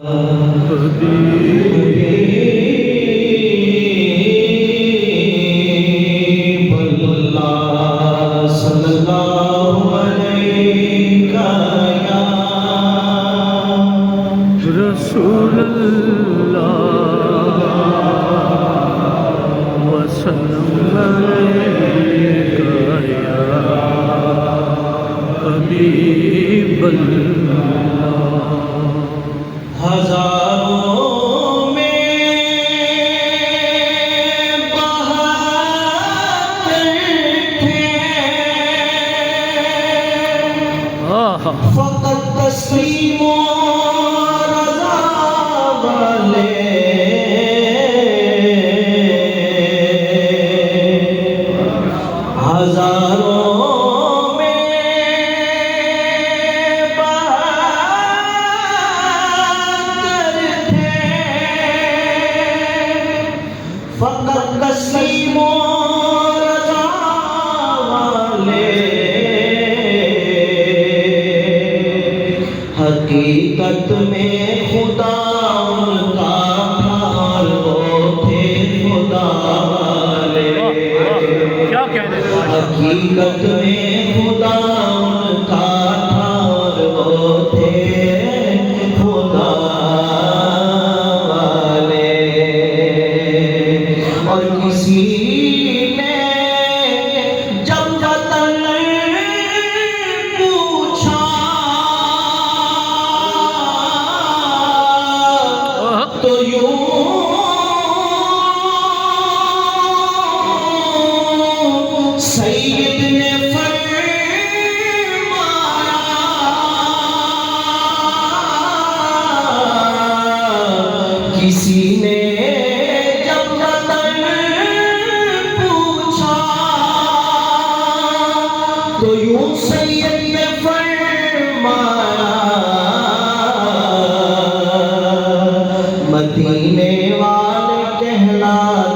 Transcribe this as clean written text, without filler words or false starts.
رسول اللہ وسلم علیک یا حبیب اللہ ہزاروں میں بہاتے تھے فقط تسلیم و رضا والے ہزاروں فقط تسلیم و رضا والے حقیقت میں خدا ان کا تھا اور وہ تھے خدا والے حقیقت میں خدا ان کا تھا اور وہ تھے خدا اور کسی نے جب وطن پوچھا تو یوں سید نے فرمایا کسی نے تو یوں سید نے فرمایا مدینے والے کہلاتے